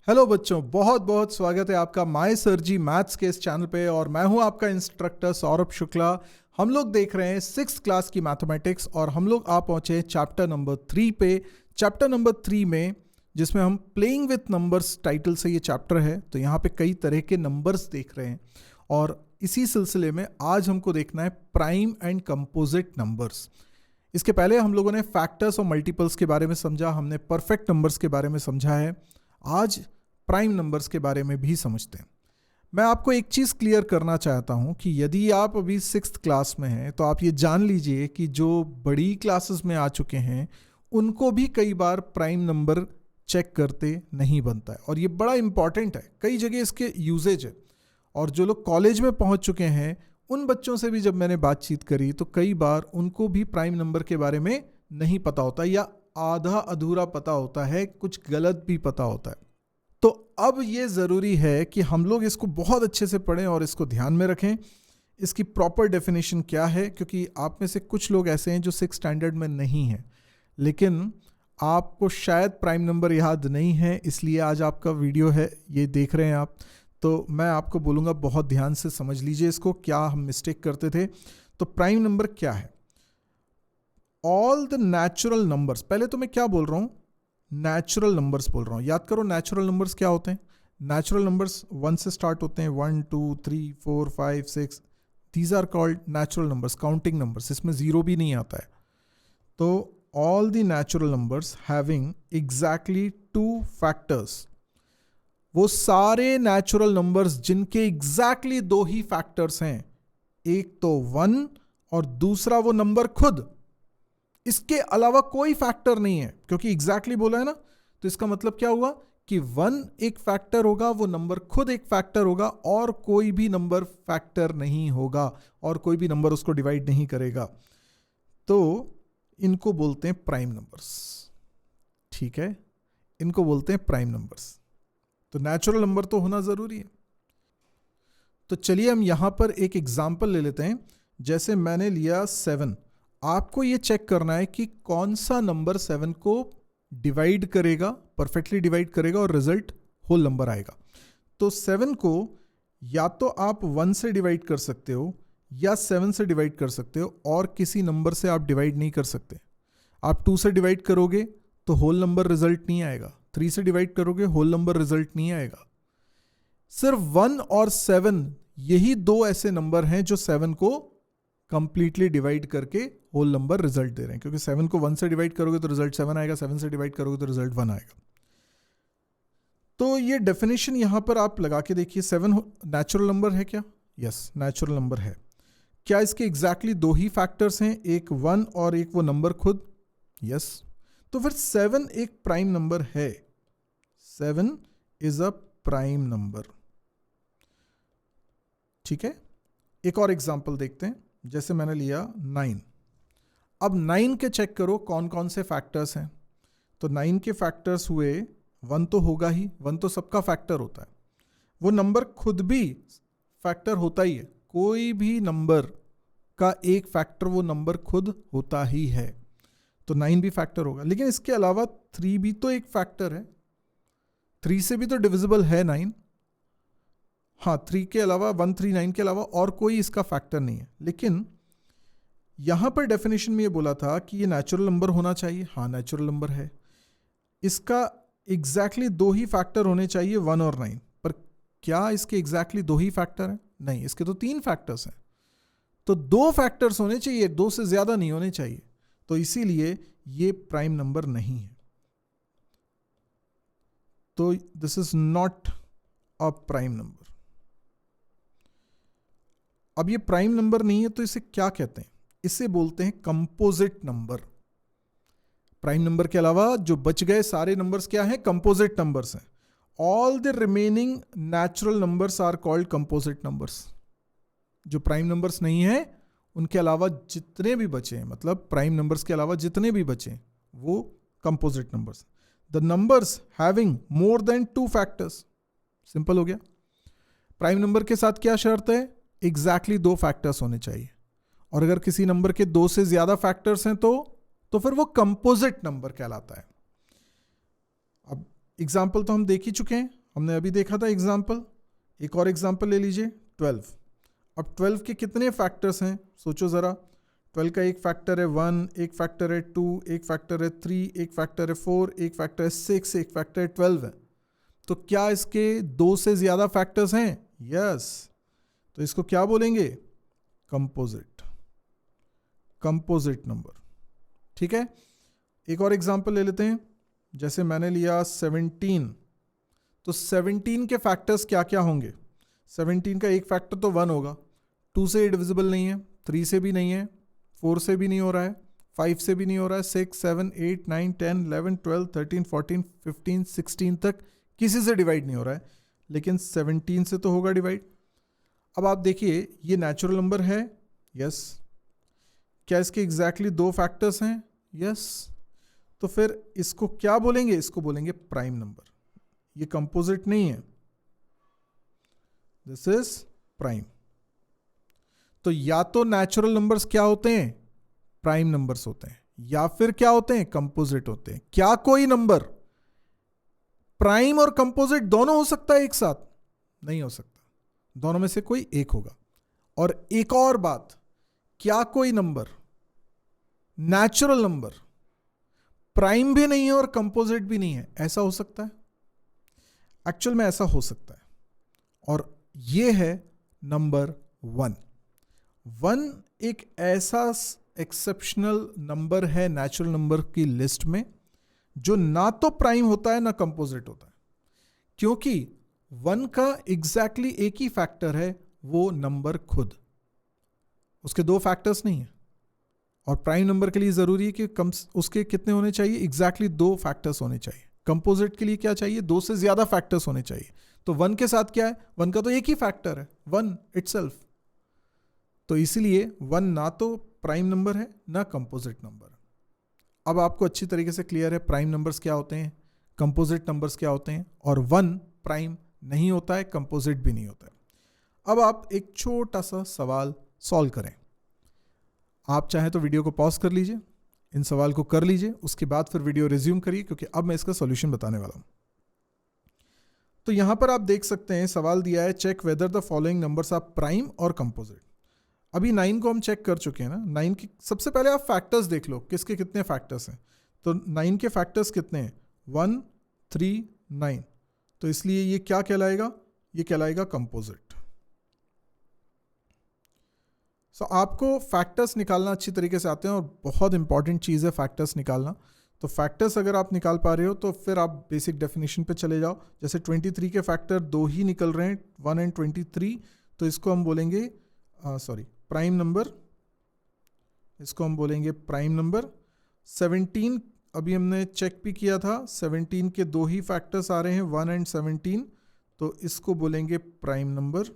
Hello बच्चों, बहुत बहुत स्वागत है आपका माय सर जी मैथ्स के इस चैनल पे। और मैं हूं आपका इंस्ट्रक्टर सौरभ शुक्ला। हम लोग देख रहे हैं 6th क्लास की मैथमेटिक्स और हम लोग आ पहुंचे चैप्टर नंबर 3 पे। चैप्टर नंबर 3 में जिसमें हम प्लेइंग विथ नंबर्स टाइटल से ये चैप्टर है, तो यहाँ पे कई तरह के नंबर्स देख रहे हैं और इसी सिलसिले में आज हमको देखना है प्राइम एंड कंपोजिट नंबर्स। इसके पहले हम लोगों ने फैक्टर्स और मल्टीपल्स के बारे में समझा, हमने परफेक्ट नंबर्स के बारे में समझा है। आज प्राइम नंबर्स के बारे में भी समझते हैं। मैं आपको एक चीज़ क्लियर करना चाहता हूं कि यदि आप अभी 6th क्लास में हैं तो आप ये जान लीजिए कि जो बड़ी क्लासेस में आ चुके हैं उनको भी कई बार प्राइम नंबर चेक करते नहीं बनता है और ये बड़ा इंपॉर्टेंट है। कई जगह इसके यूजेज है और जो लोग कॉलेज में पहुंच चुके हैं उन बच्चों से भी जब मैंने बातचीत करी तो कई बार उनको भी प्राइम नंबर के बारे में नहीं पता होता या आधा अधूरा पता होता है, कुछ गलत भी पता होता है। तो अब ये ज़रूरी है कि हम लोग इसको बहुत अच्छे से पढ़ें और इसको ध्यान में रखें। इसकी प्रॉपर डेफिनेशन क्या है, क्योंकि आप में से कुछ लोग ऐसे हैं जो 6th स्टैंडर्ड में नहीं हैं, लेकिन आपको शायद प्राइम नंबर याद नहीं है, इसलिए आज आपका वीडियो है ये देख रहे हैं आप। तो मैं आपको बोलूँगा बहुत ध्यान से समझ लीजिए इसको, क्या हम मिस्टेक करते थे। तो प्राइम नंबर क्या है? All the natural numbers. पहले तो मैं क्या बोल रहा हूँ? नेचुरल नंबर्स बोल रहा हूँ। याद करो नेचुरल नंबर्स क्या होते हैं। नेचुरल नंबर्स 1 से स्टार्ट होते हैं, 1 2 3 4 5 6। These are called natural numbers, counting numbers. इसमें जीरो भी नहीं आता है। तो all the natural numbers having exactly 2 factors, वो सारे नेचुरल नंबर्स जिनके एग्जैक्टली 2 ही फैक्टर्स हैं, एक तो 1 और दूसरा वो नंबर खुद, इसके अलावा कोई फैक्टर नहीं है। क्योंकि एग्जैक्टली बोला है ना, तो इसका मतलब क्या हुआ कि 1 एक फैक्टर होगा, वो नंबर खुद एक फैक्टर होगा और कोई भी नंबर फैक्टर नहीं होगा और कोई भी नंबर उसको डिवाइड नहीं करेगा। तो इनको बोलते हैं प्राइम नंबर्स। ठीक है, इनको बोलते हैं प्राइम नंबर्स। तो नेचुरल नंबर तो होना जरूरी है। तो चलिए हम यहां पर एक एग्जाम्पल ले लेते हैं। जैसे मैंने लिया 7। आपको ये चेक करना है कि कौन सा नंबर 7 को डिवाइड करेगा, परफेक्टली डिवाइड करेगा और रिजल्ट होल नंबर आएगा। तो 7 को या तो आप 1 से डिवाइड कर सकते हो या 7 से डिवाइड कर सकते हो, और किसी नंबर से आप डिवाइड नहीं कर सकते। आप 2 से डिवाइड करोगे तो होल नंबर रिजल्ट नहीं आएगा, 3 से डिवाइड करोगे होल नंबर रिजल्ट नहीं आएगा। सिर्फ 1 और 7 यही 2 ऐसे नंबर हैं जो 7 को कंप्लीटली डिवाइड करके होल नंबर रिजल्ट दे रहे हैं। क्योंकि 7 को 1 से डिवाइड करोगे तो रिजल्ट 7 आएगा, 7 से डिवाइड करोगे तो रिजल्ट 1 आएगा। तो ये डेफिनेशन यहां पर आप लगा के देखिए। 7 नेचुरल नंबर है क्या? यस, नेचुरल नंबर है। क्या इसके एग्जैक्टली 2 ही फैक्टर्स हैं, एक 1 और एक वो नंबर खुद? यस। तो फिर 7 एक प्राइम नंबर है। 7 इज अ प्राइम नंबर। ठीक है, एक और एग्जांपल देखते हैं। जैसे मैंने लिया 9। अब 9 के चेक करो कौन कौन से फैक्टर्स हैं। तो 9 के फैक्टर्स हुए, 1 तो होगा ही, 1 तो सबका फैक्टर होता है। वो नंबर खुद भी फैक्टर होता ही है। कोई भी नंबर का एक फैक्टर वो नंबर खुद होता ही है, तो 9 भी फैक्टर होगा। लेकिन इसके अलावा 3 भी तो एक फैक्टर है, 3 से भी तो डिविजिबल है 9। हाँ, 3 के अलावा 1 3 9 के अलावा और कोई इसका फैक्टर नहीं है। लेकिन यहां पर डेफिनेशन में ये बोला था कि ये नेचुरल नंबर होना चाहिए। हाँ, नेचुरल नंबर है। इसका एग्जैक्टली 2 ही फैक्टर होने चाहिए, 1 और 9। पर क्या इसके एग्जैक्टली 2 ही फैक्टर हैं? नहीं, इसके तो 3 फैक्टर्स हैं। तो 2 फैक्टर्स होने चाहिए, 2 से ज्यादा नहीं होने चाहिए। तो इसीलिए ये प्राइम नंबर नहीं है। तो this is not a prime number. अब ये प्राइम नंबर नहीं है तो इसे क्या कहते हैं? इसे बोलते हैं कंपोजिट नंबर। प्राइम नंबर के अलावा जो बच गए सारे नंबर्स क्या हैं? कंपोजिट नंबर्स हैं। All the remaining natural numbers are called composite numbers. जो प्राइम नंबर्स नहीं है उनके अलावा जितने भी बचे हैं, मतलब प्राइम नंबर्स के अलावा जितने भी बचे हैं, वो composite numbers. The numbers having more than 2 factors. Simple हो गया। प्राइम नंबर के साथ क्या शर्त है? एग्जैक्टली 2 फैक्टर्स होने चाहिए। और अगर किसी नंबर के 2 से ज्यादा फैक्टर्स हैं तो फिर वो कंपोजिट नंबर कहलाता है। अब एग्जाम्पल तो हम देख ही चुके हैं, हमने अभी देखा था एग्जाम्पल। एक और एग्जाम्पल ले लीजिए 12। अब 12 के कितने फैक्टर्स हैं सोचो ज़रा। 12 का एक फैक्टर है 1, एक फैक्टर है 2, एक फैक्टर है 3, एक फैक्टर है 4, एक फैक्टर है 6, एक फैक्टर है 12 है। तो क्या इसके 2 से ज़्यादा फैक्टर्स हैं? यस। तो इसको क्या बोलेंगे? Composite, composite number. ठीक है, एक और एग्जांपल ले लेते हैं। जैसे मैंने लिया 17, तो 17 के फैक्टर्स क्या क्या होंगे? 17 का एक फैक्टर तो 1 होगा, 2 से डिविजिबल नहीं है, 3 से भी नहीं है, 4 से भी नहीं हो रहा है, 5 से भी नहीं हो रहा है, 6, 7, 8, 9, 10, 11, 12, 13, 14, 15, 16 तक किसी से डिवाइड नहीं हो रहा है, लेकिन 17 से तो होगा डिवाइड। अब आप देखिए ये नेचुरल नंबर है, यस। क्या इसके एग्जैक्टली 2 फैक्टर्स हैं? यस। तो फिर इसको क्या बोलेंगे? इसको बोलेंगे प्राइम नंबर। ये कंपोजिट नहीं है, दिस इज प्राइम। तो या तो नेचुरल नंबर्स क्या होते हैं? प्राइम नंबर्स होते हैं, या फिर क्या होते हैं? कंपोजिट होते हैं। क्या कोई नंबर प्राइम और कंपोजिट दोनों हो सकता है एक साथ? नहीं हो सकता, दोनों में से कोई एक होगा। और एक और बात, क्या कोई नंबर नेचुरल नंबर प्राइम भी नहीं है और कंपोजिट भी नहीं है? ऐसा हो सकता है? एक्चुअल में ऐसा हो सकता है, और ये है नंबर 1। 1 एक ऐसा एक्सेप्शनल नंबर है नेचुरल नंबर की लिस्ट में जो ना तो प्राइम होता है ना कंपोजिट होता है, क्योंकि 1 का एग्जैक्टली एक ही फैक्टर है, वो नंबर खुद। उसके 2 फैक्टर्स नहीं है, और प्राइम नंबर के लिए जरूरी है कि कम उसके कितने होने चाहिए? एग्जैक्टली 2 फैक्टर्स होने चाहिए। कंपोजिट के लिए क्या चाहिए? 2 से ज्यादा फैक्टर्स होने चाहिए। तो 1 के साथ क्या है? 1 का तो एक ही फैक्टर है, 1 इटसेल्फ। तो इसलिए 1 ना तो प्राइम नंबर है ना कंपोजिट नंबर। अब आपको अच्छी तरीके से क्लियर है प्राइम नंबर्स क्या होते हैं, कंपोजिट नंबर्स क्या होते हैं, और 1 प्राइम नहीं होता है, कंपोजिट भी नहीं होता है। अब आप एक छोटा सा सवाल सॉल्व करें। आप चाहें तो वीडियो को पॉज कर लीजिए, इन सवाल को कर लीजिए, उसके बाद फिर वीडियो रिज्यूम करिए, क्योंकि अब मैं इसका सॉल्यूशन बताने वाला हूं। तो यहां पर आप देख सकते हैं सवाल दिया है, check whether the following numbers are prime और कंपोजिट। अभी 9 को हम चेक कर चुके हैं ना। 9 की सबसे पहले आप फैक्टर्स देख लो, किसके कितने फैक्टर्स हैं। तो 9 के फैक्टर्स कितने हैं? 1, 3, 9। तो इसलिए ये क्या कहलाएगा? ये कहलाएगा कंपोजिट। सो आपको फैक्टर्स निकालना अच्छी तरीके से आते हैं, और बहुत इंपॉर्टेंट चीज़ है फैक्टर्स निकालना। तो फैक्टर्स अगर आप निकाल पा रहे हो तो फिर आप बेसिक डेफिनेशन पे चले जाओ। जैसे 23 के फैक्टर 2 ही निकल रहे हैं, 1 एंड 23, तो इसको हम बोलेंगे प्राइम नंबर। इसको हम बोलेंगे प्राइम नंबर। 17 अभी हमने चेक भी किया था, 17 के 2 ही फैक्टर्स आ रहे हैं, 1 एंड 17, तो इसको बोलेंगे प्राइम नंबर।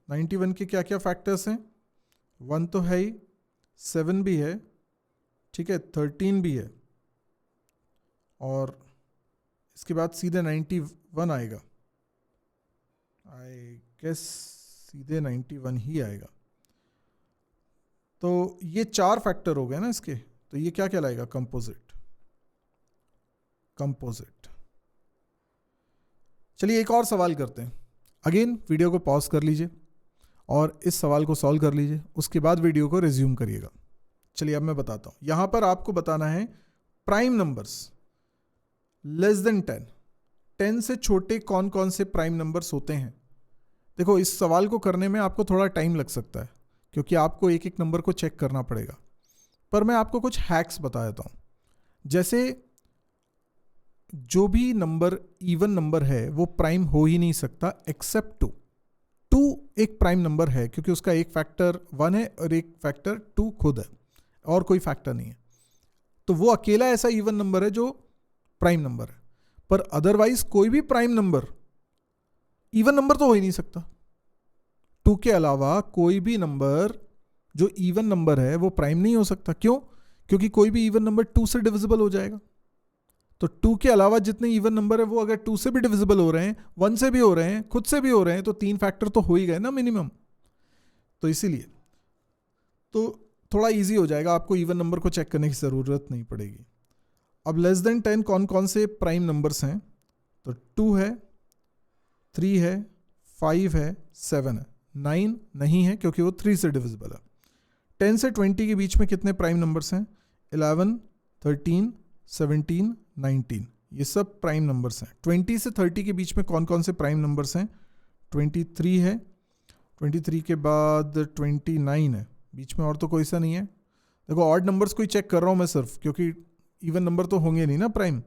91 के क्या क्या फैक्टर्स हैं? 1 तो है ही, 7 भी है, ठीक है, 13 भी है, और इसके बाद सीधे 91 आएगा। आई गेस सीधे 91 ही आएगा। तो ये 4 फैक्टर हो गए ना इसके, तो ये क्या कहलाएगा? कंपोजिट। कंपोजिट। चलिए एक और सवाल करते हैं। अगेन वीडियो को पॉज कर लीजिए और इस सवाल को सॉल्व कर लीजिए, उसके बाद वीडियो को रिज्यूम करिएगा। चलिए अब मैं बताता हूं। यहां पर आपको बताना है प्राइम नंबर्स लेस देन 10, 10 से छोटे कौन कौन से प्राइम नंबर्स होते हैं। देखो इस सवाल को करने में आपको थोड़ा टाइम लग सकता है, क्योंकि आपको एक एक नंबर को चेक करना पड़ेगा, पर मैं आपको कुछ हैक्स बता देता हूं। जैसे जो भी नंबर इवन नंबर है वो प्राइम हो ही नहीं सकता एक्सेप्ट 2। 2 एक प्राइम नंबर है क्योंकि उसका एक फैक्टर 1 है और एक फैक्टर 2 खुद है, और कोई फैक्टर नहीं है। तो वो अकेला ऐसा इवन नंबर है जो प्राइम नंबर है, पर अदरवाइज कोई भी प्राइम नंबर इवन नंबर तो हो ही नहीं सकता। 2 के अलावा कोई भी नंबर जो इवन नंबर है वो प्राइम नहीं हो सकता। क्यों? क्योंकि कोई भी इवन नंबर 2 से डिविजिबल हो जाएगा। तो 2 के अलावा जितने इवन नंबर है वो अगर 2 से भी डिविजिबल हो रहे हैं, 1 से भी हो रहे हैं, खुद से भी हो रहे हैं, तो 3 फैक्टर तो हो ही गए ना मिनिमम। तो इसीलिए तो थोड़ा इजी हो जाएगा, आपको इवन नंबर को चेक करने की ज़रूरत नहीं पड़ेगी। अब लेस देन 10 कौन कौन से प्राइम नंबर्स हैं? तो 2 है, 3 है, 5 है, 7 है। 9 नहीं है क्योंकि वो 3 से डिविजिबल है। 10 से 20 के बीच में कितने प्राइम नंबर्स हैं? 11, 13, 17, 19, ये सब प्राइम नंबर्स हैं। 20 से 30 के बीच में कौन कौन से प्राइम नंबर्स हैं? 23 है, 23 के बाद 29 है, बीच में और तो कोई सा नहीं है। देखो ऑड नंबर्स को ही चेक कर रहा हूँ मैं सिर्फ, क्योंकि इवन नंबर तो होंगे नहीं ना प्राइम।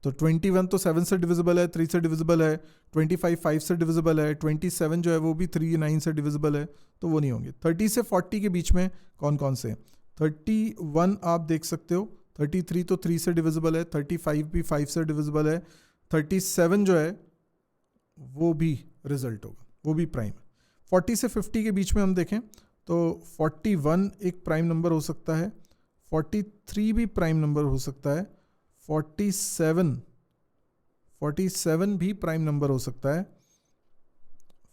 तो 21 तो 7 से डिविजिबल है, 3 से डिविजिबल है। 25 5 से डिविजिबल है। 27 जो है वो भी 3 9 से डिविजिबल है, तो वो नहीं होंगे। 30 से 40 के बीच में कौन कौन से? 31 आप देख सकते हो, 33 तो 3 से डिविजिबल है, 35 भी 5 से डिविजिबल है, 37 जो है वो भी रिजल्ट होगा, वो भी प्राइम है। 40 से 50 के बीच में हम देखें तो 41 एक प्राइम नंबर हो सकता है, 43 भी प्राइम नंबर हो सकता है, 47 भी प्राइम नंबर हो सकता है,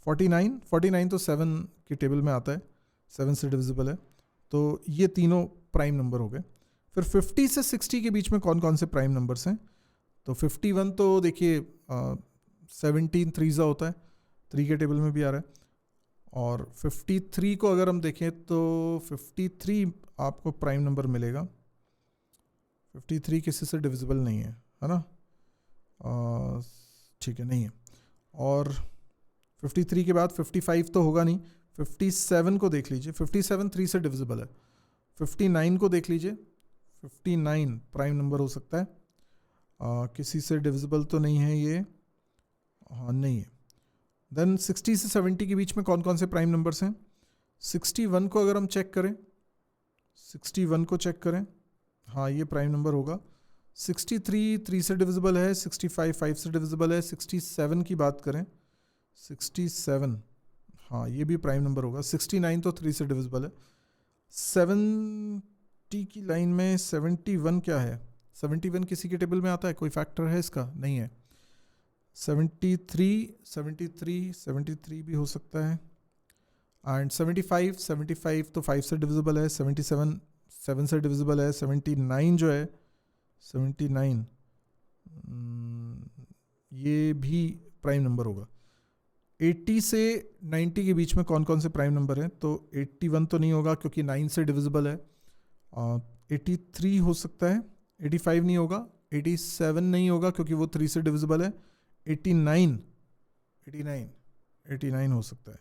49 तो 7 की टेबल में आता है, 7 से डिविजिबल है, तो ये तीनों प्राइम नंबर हो गए। फिर 50 से 60 के बीच में कौन कौन से प्राइम नंबर्स हैं? तो 51 तो देखिए 17 3 होता है, 3 के टेबल में भी आ रहा है। और 53 को अगर हम देखें तो 53 आपको प्राइम नंबर मिलेगा। 53 किसी से डिविजिबल नहीं है ना? ठीक है, नहीं है। और 53 के बाद 55 तो होगा नहीं। 57 को देख लीजिए, 57 3 से डिविजिबल है। 59 को देख लीजिए, 59 प्राइम नंबर हो सकता है। किसी से डिविजिबल तो नहीं है ये, हाँ नहीं है। देन 60 से 70 के बीच में कौन कौन से प्राइम नंबर्स हैं? 61 को अगर हम चेक करें, 61 को चेक करें, हाँ ये प्राइम नंबर होगा। 63 3 से डिविजिबल है, 65 5 से डिविजिबल है। 67 की बात करें, 67 हाँ ये भी प्राइम नंबर होगा। 69 तो 3 से डिविजिबल है। 70 की लाइन में 71 क्या है? 71 किसी के टेबल में आता है? कोई फैक्टर है इसका? नहीं है। 73 भी हो सकता है। एंड 75 तो 5 से डिविजिबल है। 77 7 से डिविजिबल है। 79 जो है, 79 ये भी प्राइम नंबर होगा। 80 से 90 के बीच में कौन कौन से प्राइम नंबर हैं? तो 81 तो नहीं होगा क्योंकि 9 से डिविजिबल है। 83 हो सकता है। 85 नहीं होगा। 87 नहीं होगा क्योंकि वो 3 से डिविजिबल है। 89 हो सकता है।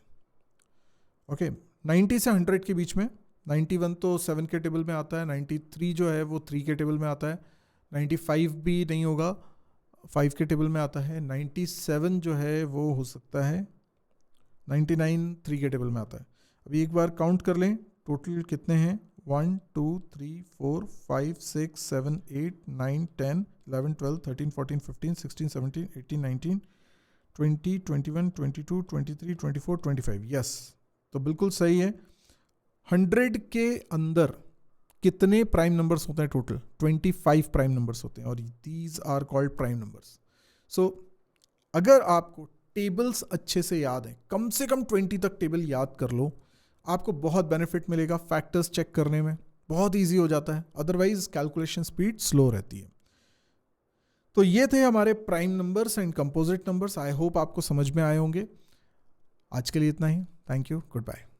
ओके, 90 से 100 के बीच में 91 तो 7 के टेबल में आता है। 93 जो है वो 3 के टेबल में आता है। 95 भी नहीं होगा, 5 के टेबल में आता है। 97 जो है वो हो सकता है। 99 3 के टेबल में आता है। अभी एक बार काउंट कर लें, टोटल कितने हैं? 1 2 3 4 5 6 7 8 9 10 11 12 13 14 15 16 17 18 19 20 21 22 23 24 25। यस, तो बिल्कुल सही है। 100 के अंदर कितने प्राइम नंबर्स होते हैं? टोटल 25 प्राइम नंबर्स होते हैं और these are called prime numbers. So अगर आपको टेबल्स अच्छे से याद हैं, कम से कम 20 तक टेबल याद कर लो, आपको बहुत बेनिफिट मिलेगा। फैक्टर्स चेक करने में बहुत इजी हो जाता है, अदरवाइज कैलकुलेशन स्पीड स्लो रहती है। तो ये थे हमारे prime numbers and composite numbers. I hope आपको समझ में आए होंगे। आज के लिए इतना ही। Thank you, good bye.